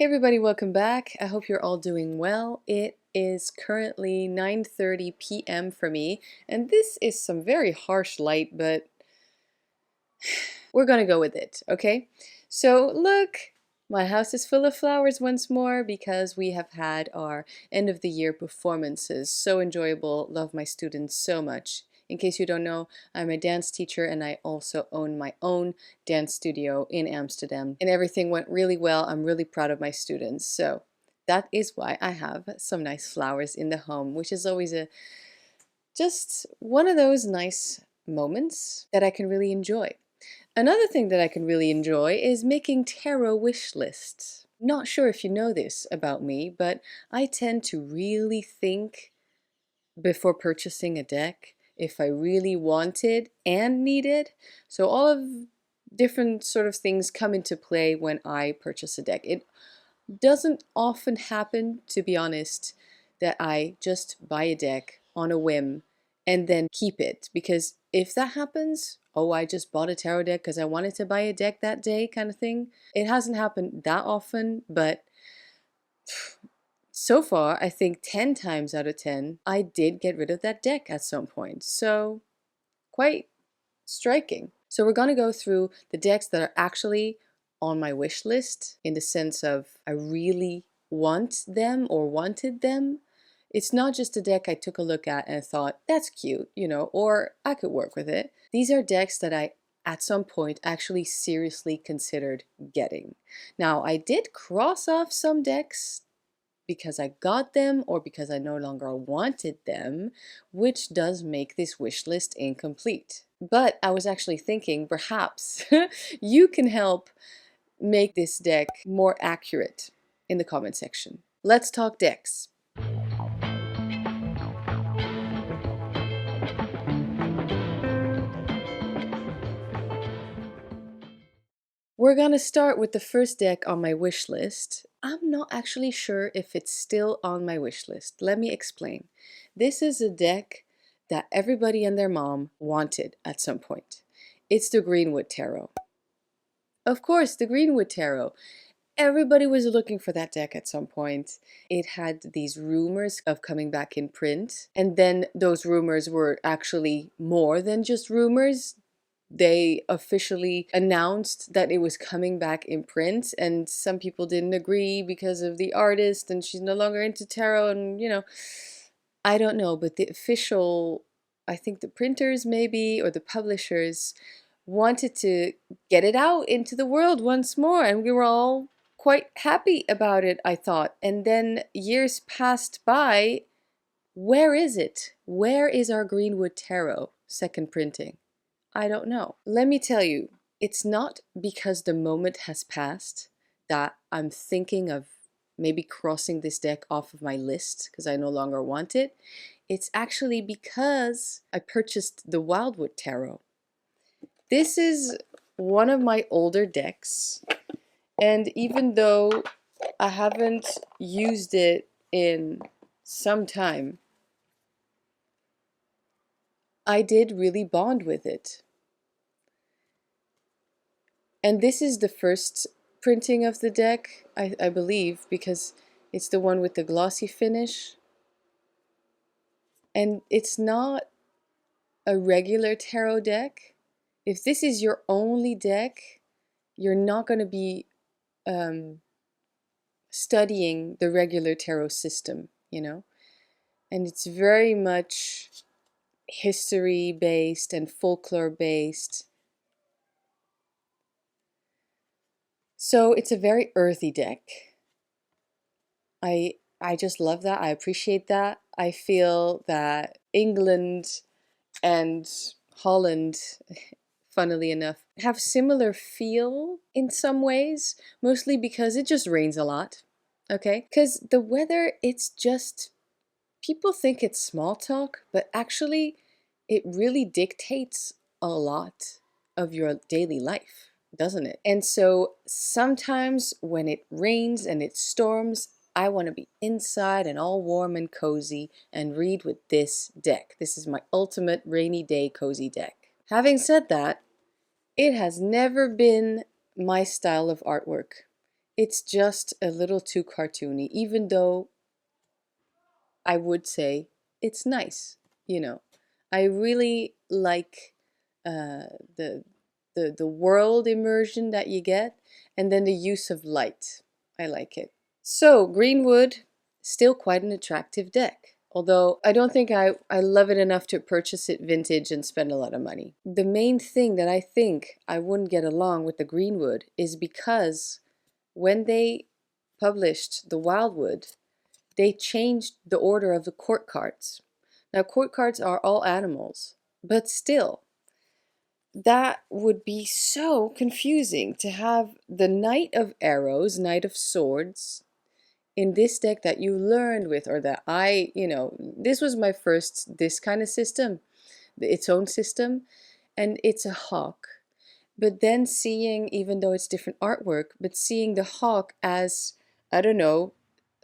Hey everybody, welcome back. I hope you're all doing well. It is currently 9:30 p.m. for me, and this is some very harsh light, but we're gonna go with it, okay? So look, my house is full of flowers once more because we have had our end of the year performances. So enjoyable, love my students so much. In case you don't know, I'm a dance teacher and I also own my own dance studio in Amsterdam. And everything went really well. I'm really proud of my students. So that is why I have some nice flowers in the home, which is always just one of those nice moments that I can really enjoy. Another thing that I can really enjoy is making tarot wish lists. Not sure if you know this about me, but I tend to really think before purchasing a deck if I really wanted and needed. So all of different sort of things come into play when I purchase a deck. It doesn't often happen, to be honest, that I just buy a deck on a whim and then keep it. Because if that happens, oh, I just bought a tarot deck because I wanted to buy a deck that day kind of thing. It hasn't happened that often, but so far, I think 10 times out of 10, I did get rid of that deck at some point. So quite striking. So we're going to go through the decks that are actually on my wish list in the sense of I really want them or wanted them. It's not just a deck I took a look at and thought, that's cute, or I could work with it. These are decks that I, at some point, actually seriously considered getting. Now, I did cross off some decks because I got them or because I no longer wanted them, which does make this wish list incomplete. But I was actually thinking perhaps you can help make this deck more accurate in the comment section. Let's talk decks. We're gonna start with the first deck on my wish list. I'm not actually sure if it's still on my wish list. Let me explain. This is a deck that everybody and their mom wanted at some point. It's the Greenwood Tarot. Of course, the Greenwood Tarot. Everybody was looking for that deck at some point. It had these rumors of coming back in print, and then those rumors were actually more than just rumors. They officially announced that it was coming back in print, and some people didn't agree because of the artist and she's no longer into tarot, and I don't know, but the official, I think the printers maybe or the publishers wanted to get it out into the world once more, and we were all quite happy about it, I thought. And then years passed by. Where is it? Where is our Greenwood Tarot second printing? I don't know. Let me tell you, it's not because the moment has passed that I'm thinking of maybe crossing this deck off of my list because I no longer want it. It's actually because I purchased the Wildwood Tarot. This is one of my older decks, and even though I haven't used it in some time, I did really bond with it. And this is the first printing of the deck, I believe, because it's the one with the glossy finish. And it's not a regular tarot deck. If this is your only deck, you're not going to be studying the regular tarot system, And it's very much history-based and folklore-based. So it's a very earthy deck. I just love that. I appreciate that. I feel that England and Holland, funnily enough, have similar feel in some ways, mostly because it just rains a lot, okay? Because the weather, it's just, people think it's small talk, but actually it really dictates a lot of your daily life, doesn't it? And so sometimes when it rains and it storms, I want to be inside and all warm and cozy and read with this deck. This is my ultimate rainy day cozy deck. Having said that, it has never been my style of artwork. It's just a little too cartoony, even though I would say it's nice, you know. I really like the the world immersion that you get, and then the use of light. I like it. So Greenwood, still quite an attractive deck. Although I don't think I love it enough to purchase it vintage and spend a lot of money. The main thing that I think I wouldn't get along with the Greenwood is because when they published the Wildwood, they changed the order of the court cards. Now, court cards are all animals, but still, that would be so confusing to have the Knight of Arrows, Knight of Swords, in this deck that you learned with, or that this was my first, this kind of system, its own system, and it's a hawk. But then seeing, even though it's different artwork, but seeing the hawk as, I don't know,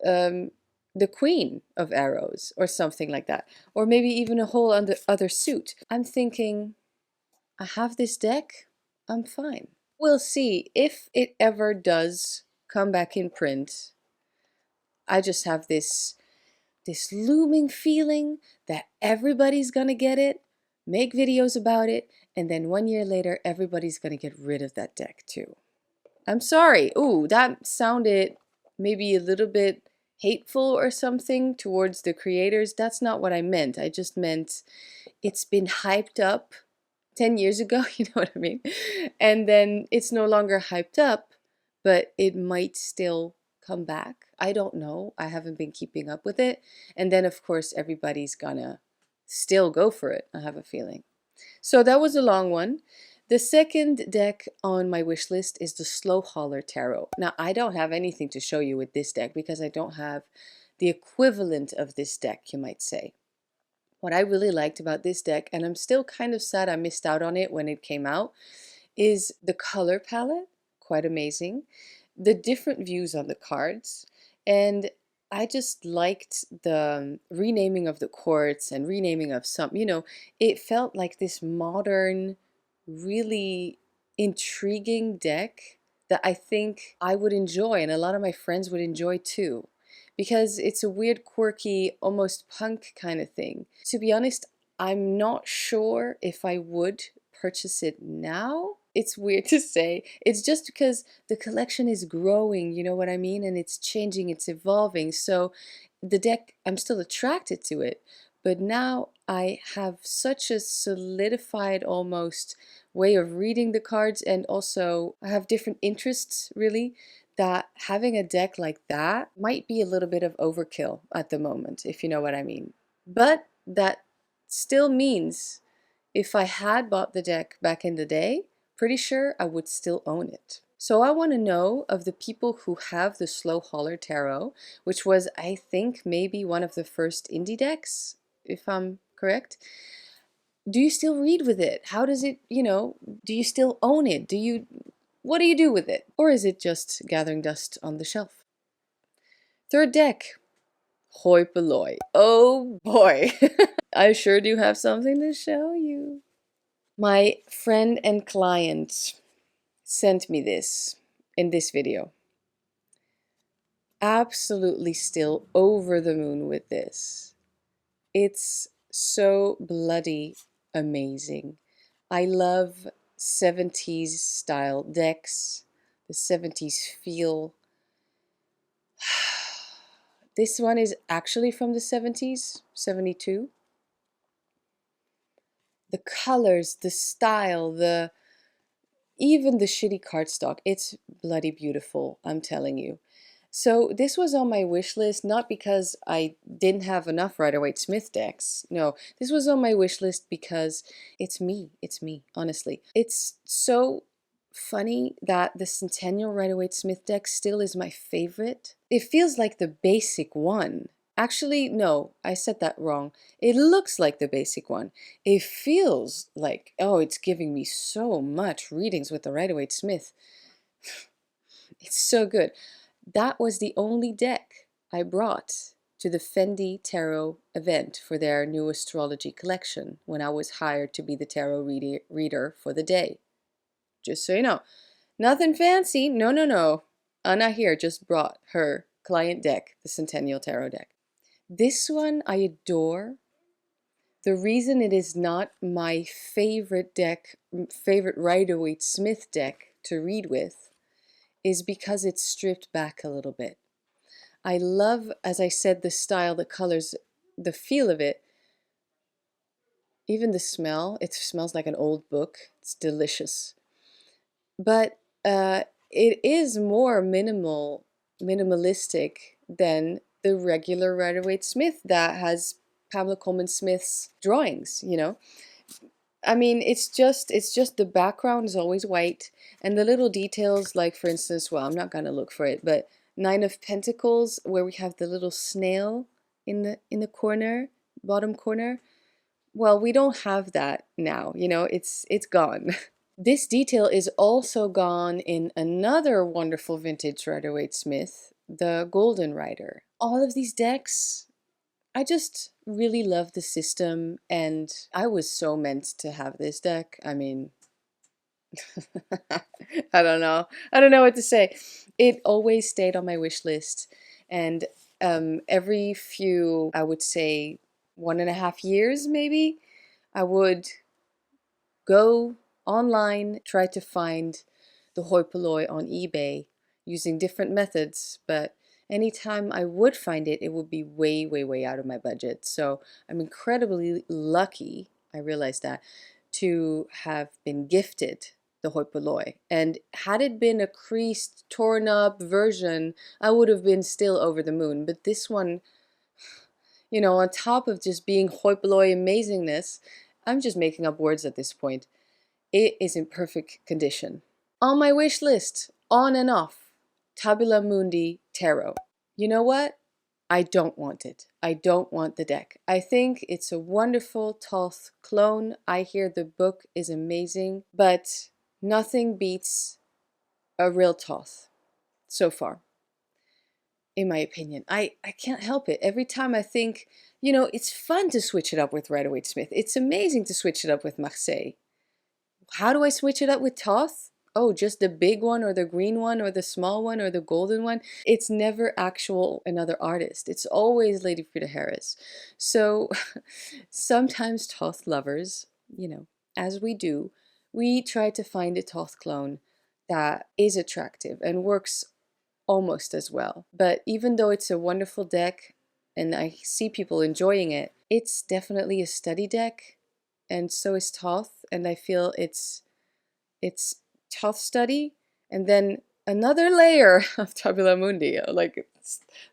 um, the queen of arrows or something like that, or maybe even a whole other suit. I'm thinking, I have this deck, I'm fine. We'll see if it ever does come back in print. I just have this looming feeling that everybody's gonna get it, make videos about it, and then 1 year later, everybody's gonna get rid of that deck too. I'm sorry. Ooh, that sounded maybe a little bit hateful or something towards the creators. That's not what I meant. I just meant it's been hyped up 10 years ago, you know what I mean? And then it's no longer hyped up, but it might still come back. I don't know. I haven't been keeping up with it. And then, of course, everybody's gonna still go for it, I have a feeling. So that was a long one. The second deck on my wish list is the Holler Tarot. Now, I don't have anything to show you with this deck because I don't have the equivalent of this deck, you might say. What I really liked about this deck, and I'm still kind of sad I missed out on it when it came out, is the color palette, quite amazing, the different views on the cards, and I just liked the renaming of the courts and renaming of some, it felt like this modern, really intriguing deck that I think I would enjoy and a lot of my friends would enjoy too. Because it's a weird, quirky, almost punk kind of thing. To be honest, I'm not sure if I would purchase it now. It's weird to say. It's just because the collection is growing, you know what I mean? And it's changing, it's evolving. So the deck, I'm still attracted to it. But now I have such a solidified almost way of reading the cards, and also I have different interests really, that having a deck like that might be a little bit of overkill at the moment, if you know what I mean. But that still means if I had bought the deck back in the day, pretty sure I would still own it. So I want to know of the people who have the Holler Tarot, which was, I think, maybe one of the first indie decks, if I'm correct. Do you still read with it? How does it, do you still own it? What do you do with it? Or is it just gathering dust on the shelf? Third deck, Hoi Polloi. Oh boy, I sure do have something to show you. My friend and client sent me this in this video. Absolutely still over the moon with this. It's so bloody amazing. I love 70s style decks, the 70s feel. This one is actually from the 70s, 72. The colors, the style, even the shitty cardstock, it's bloody beautiful, I'm telling you. So this was on my wish list, not because I didn't have enough Rider-Waite-Smith decks. No, this was on my wish list because it's me, honestly. It's so funny that the Centennial Rider-Waite-Smith deck still is my favorite. It feels like the basic one. Actually, no, I said that wrong. It looks like the basic one. It feels like, oh, it's giving me so much readings with the Rider-Waite-Smith. It's so good. That was the only deck I brought to the Fendi Tarot event for their new astrology collection when I was hired to be the tarot reader for the day. Just so you know. Nothing fancy. No, no, no. Anna here just brought her client deck, the Centennial Tarot deck. This one I adore. The reason it is not my favorite deck, favorite Rider-Waite-Smith deck to read with, is because it's stripped back a little bit. I love, as I said, the style, the colors, the feel of it. Even the smell, it smells like an old book. It's delicious. But it is more minimalistic than the regular Rider-Waite-Smith that has Pamela Coleman Smith's drawings, you know. I mean, it's just the background is always white, and the little details, like for instance, well, I'm not gonna look for it, but Nine of Pentacles, where we have the little snail in the corner, bottom corner. Well, we don't have that now, you know, it's gone. This detail is also gone in another wonderful vintage Rider-Waite-Smith, the Golden Rider. All of these decks, I just really love the system, and I was so meant to have this deck. I mean, I don't know. I don't know what to say. It always stayed on my wish list, and every few, I would say 1.5 years maybe, I would go online, try to find the Hoi Polloi on eBay using different methods, but anytime I would find it, it would be way, way, way out of my budget. So I'm incredibly lucky, I realized that, to have been gifted the Hoi Polloi. And had it been a creased, torn up version, I would have been still over the moon. But this one, you know, on top of just being Hoi Polloi amazingness, I'm just making up words at this point. It is in perfect condition. On my wish list, on and off, Tabula Mundi Tarot. You know what? I don't want it. I don't want the deck. I think it's a wonderful Thoth clone. I hear the book is amazing, but nothing beats a real Thoth so far, in my opinion. I can't help it. Every time I think, you know, it's fun to switch it up with Rider-Waite-Smith. It's amazing to switch it up with Marseille. How do I switch it up with Thoth? Oh, just the big one or the green one or the small one or the golden one. It's never actual another artist. It's always Lady Frida Harris. So sometimes Thoth lovers, you know, as we do, we try to find a Thoth clone that is attractive and works almost as well. But even though it's a wonderful deck and I see people enjoying it, it's definitely a study deck, and so is Thoth, and I feel it's Thoth study and then another layer of Tabula Mundi. Like,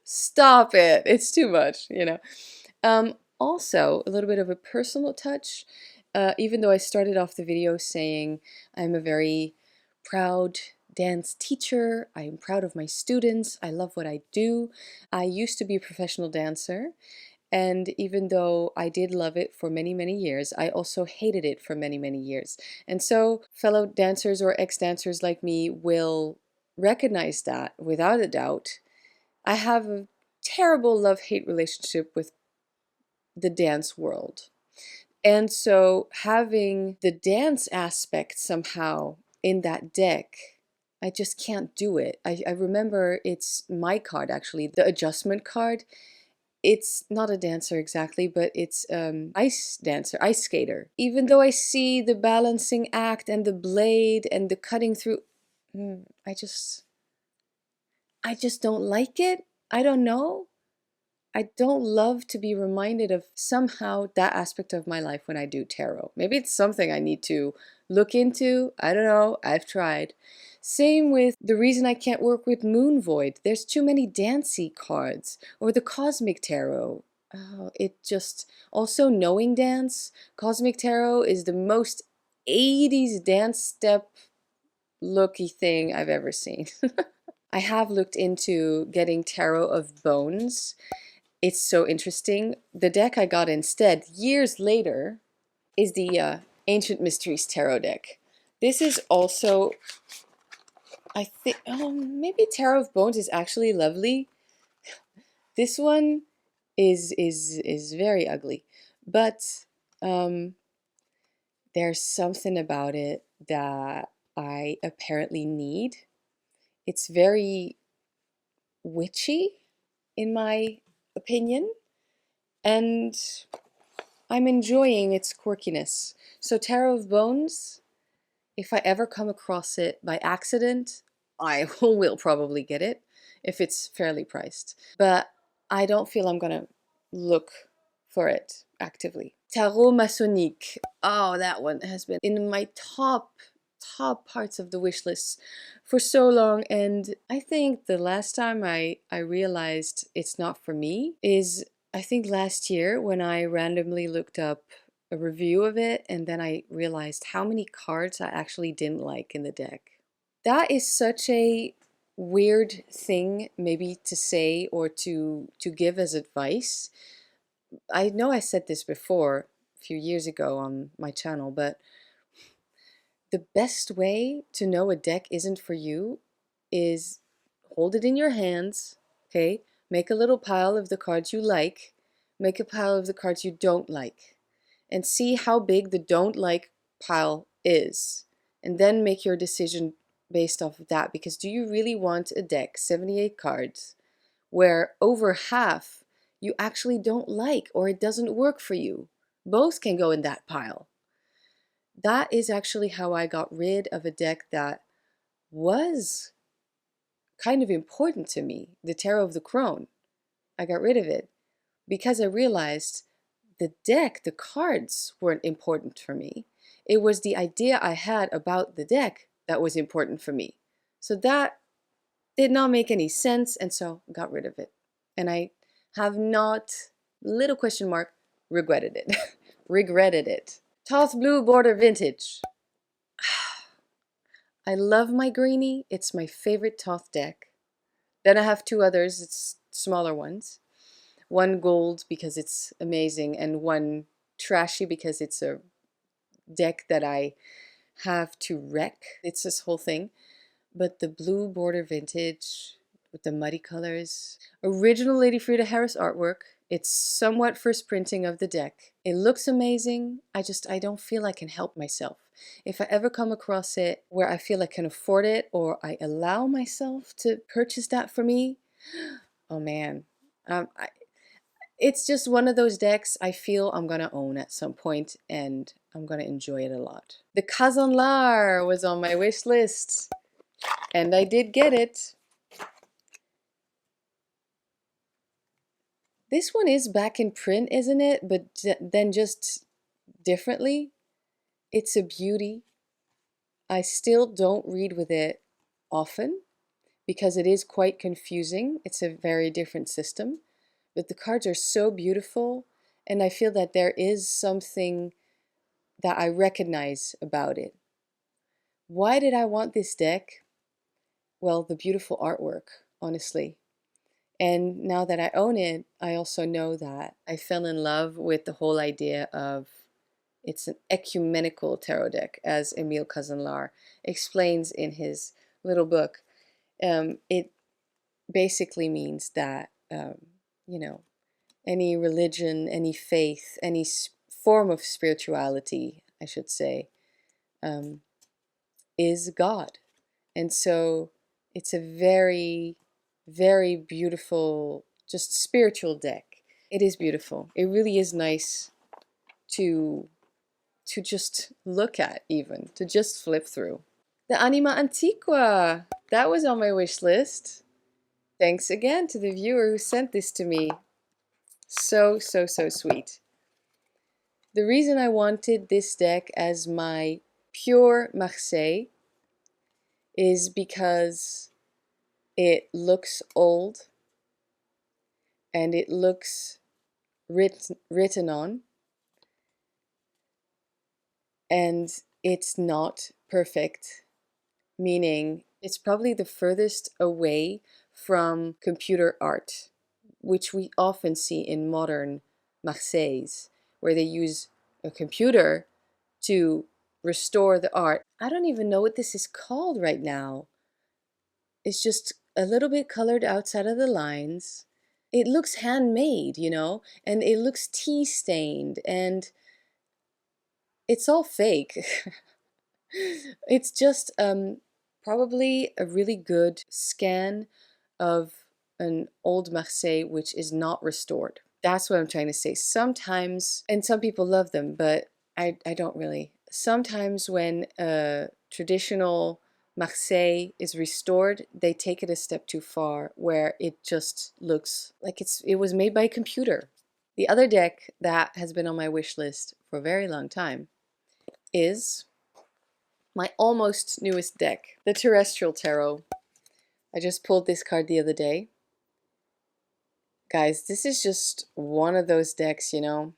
stop it, it's too much, you know. Also, a little bit of a personal touch, even though I started off the video saying I'm a very proud dance teacher, I am proud of my students, I love what I do. I used to be a professional dancer, and even though I did love it for many, many years, I also hated it for many, many years. And so fellow dancers or ex-dancers like me will recognize that without a doubt. I have a terrible love-hate relationship with the dance world. And so having the dance aspect somehow in that deck, I just can't do it. I remember it's my card, actually, the adjustment card. It's not a dancer exactly, but it's ice dancer, ice skater. Even though I see the balancing act and the blade and the cutting through, I just don't like it. I don't know. I don't love to be reminded of somehow that aspect of my life when I do tarot. Maybe it's something I need to look into. I don't know. I've tried. Same with the reason I can't work with Moon Void. There's too many dancey cards. Or the Cosmic Tarot. Oh, it just... Also, Knowing Dance. Cosmic Tarot is the most 80s dance step looky thing I've ever seen. I have looked into getting Tarot of Bones. It's so interesting. The deck I got instead, years later, is the Ancient Mysteries Tarot deck. This is also, I think, oh, maybe Tarot of Bones is actually lovely. This one is very ugly, but there's something about it that I apparently need. It's very witchy, in my opinion, and I'm enjoying its quirkiness. So Tarot of Bones, if I ever come across it by accident, I will probably get it if it's fairly priced. But I don't feel I'm gonna look for it actively. Tarot Masonique. Oh, that one has been in my top parts of the wish list for so long, and I think the last time I realized it's not for me is, I think, last year, when I randomly looked up a review of it, and then I realized how many cards I actually didn't like in the deck. That is such a weird thing maybe to say or to give as advice. I know I said this before a few years ago on my channel, but the best way to know a deck isn't for you is hold it in your hands, okay? Make a little pile of the cards you like, make a pile of the cards you don't like, and see how big the don't like pile is. And then make your decision based off of that, because do you really want a deck, 78 cards, where over half you actually don't like or it doesn't work for you? Both can go in that pile. That is actually how I got rid of a deck that was kind of important to me, the Tarot of the Crone. I got rid of it because I realized the deck, the cards weren't important for me. It was the idea I had about the deck that was important for me. So that did not make any sense, and so got rid of it. And I have not, little question mark, regretted it. Regretted it. Toth Blue Border Vintage. I love my greenie. It's my favorite Toth deck. Then I have two others, it's smaller ones. One gold because it's amazing, and one trashy because it's a deck that I have to wreck. It's this whole thing. But the blue border vintage with the muddy colors, original Lady Frida Harris artwork. It's somewhat first printing of the deck. It looks amazing. I don't feel I can help myself. If I ever come across it where I feel I can afford it, or I allow myself to purchase that for me, oh man, it's just one of those decks I feel I'm gonna own at some point, and I'm gonna enjoy it a lot. The Kazanlar was on my wish list, and I did get it. This one is back in print, isn't it? But then just differently. It's a beauty. I still don't read with it often because it is quite confusing. It's a very different system. But the cards are so beautiful, and I feel that there is something that I recognize about it. Why did I want this deck? Well, the beautiful artwork, honestly. And now that I own it, I also know that I fell in love with the whole idea of it's an ecumenical tarot deck, as Emile Kazanlar explains in his little book. It basically means that, you know, any religion, any faith, any form of spirituality, I should say, is God. And so it's a very, very beautiful, just spiritual deck. It is beautiful. It really is nice to just look at, even to just flip through. The Anima Antiqua, that was on my wish list. Thanks again to the viewer who sent this to me. So sweet. The reason I wanted this deck as my pure Marseille is because it looks old and it looks written on, and it's not perfect, meaning it's probably the furthest away from computer art, which we often see in modern Marseilles, where they use a computer to restore the art. I don't even know what this is called right now. It's just a little bit colored outside of the lines. It looks handmade, you know, and it looks tea stained, and it's all fake. It's just probably a really good scan of an old Marseille which is not restored. That's what I'm trying to say. Sometimes, and some people love them, but I don't really. Sometimes when a traditional Marseille is restored, they take it a step too far, where it just looks like it was made by a computer. The other deck that has been on my wish list for a very long time is my almost newest deck, the Terrestrial Tarot. I just pulled this card the other day. Guys, this is just one of those decks, you know,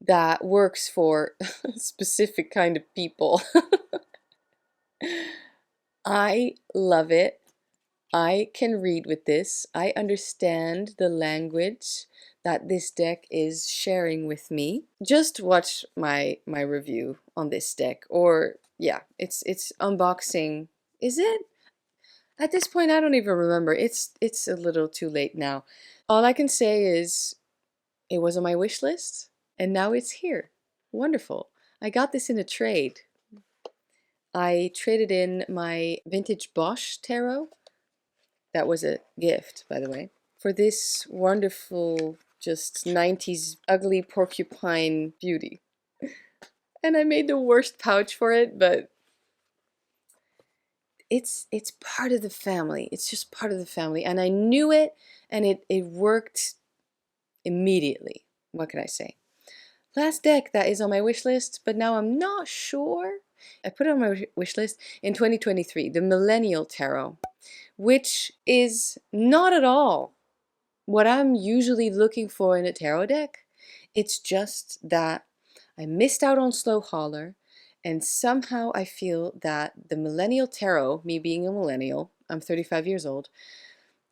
that works for a specific kind of people. I love it. I can read with this. I understand the language that this deck is sharing with me. Just watch my review on this deck, or yeah, it's unboxing. Is it? At this point, I don't even remember. It's a little too late now. All I can say is it was on my wish list, and now it's here. Wonderful. I got this in a trade. I traded in my vintage Bosch tarot. That was a gift, by the way, for this wonderful, just 90s ugly porcupine beauty. And I made the worst pouch for it, but it's part of the family. It's just part of the family. And I knew it, and it worked immediately. What can I say? Last deck that is on my wish list, but now I'm not sure. I put it on my wish list in 2023, the Millennial Tarot, which is not at all what I'm usually looking for in a tarot deck. It's just that I missed out on Slow Holler, and somehow I feel that the Millennial Tarot, me being a millennial, I'm 35 years old,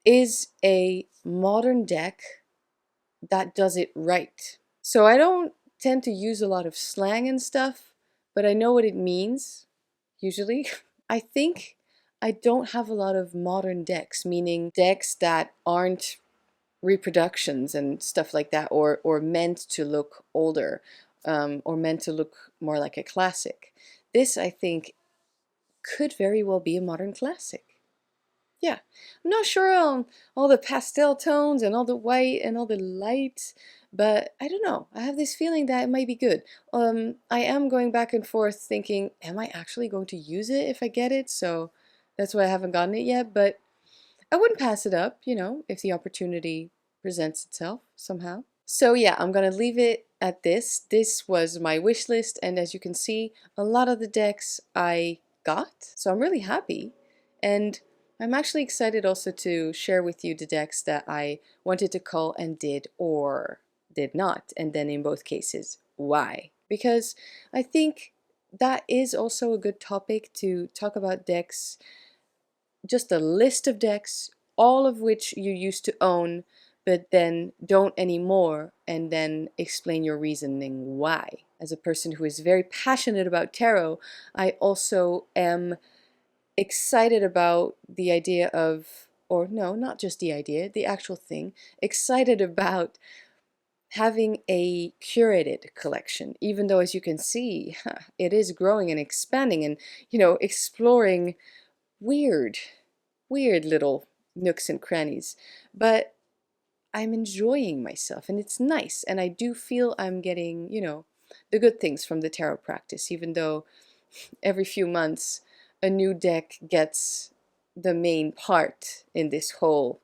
is a modern deck that does it right. So I don't tend to use a lot of slang and stuff, but I know what it means, usually. I think I don't have a lot of modern decks, meaning decks that aren't reproductions and stuff like that, or meant to look older, or meant to look more like a classic. This, I think, could very well be a modern classic. Yeah, I'm not sure on all the pastel tones and all the white and all the light, but I don't know. I have this feeling that it might be good. I am going back and forth thinking, am I actually going to use it if I get it? So that's why I haven't gotten it yet, but I wouldn't pass it up, you know, if the opportunity presents itself somehow. So yeah, I'm gonna leave it at this. This was my wish list, and as you can see, a lot of the decks I got, so I'm really happy. And I'm actually excited also to share with you the decks that I wanted to cull and did or did not, and then in both cases, why. Because I think that is also a good topic to talk about decks, just a list of decks, all of which you used to own, but then don't anymore, and then explain your reasoning why. As a person who is very passionate about tarot, I also am excited about the idea of, or no, not just the idea, the actual thing, excited about having a curated collection, even though, as you can see, it is growing and expanding and, you know, exploring weird little nooks and crannies. But I'm enjoying myself, and it's nice, and I do feel I'm getting, you know, the good things from the tarot practice, even though every few months a new deck gets the main part in this whole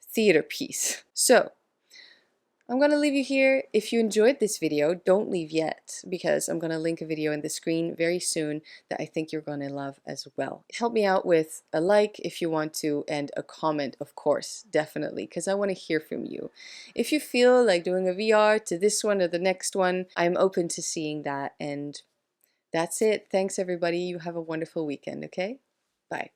theater piece. So I'm going to leave you here. If you enjoyed this video, don't leave yet, because I'm going to link a video in the screen very soon that I think you're going to love as well. Help me out with a like if you want to, and a comment, of course, definitely, because I want to hear from you. If you feel like doing a VR to this one or the next one, I'm open to seeing that. And that's it. Thanks, everybody. You have a wonderful weekend, okay? Bye.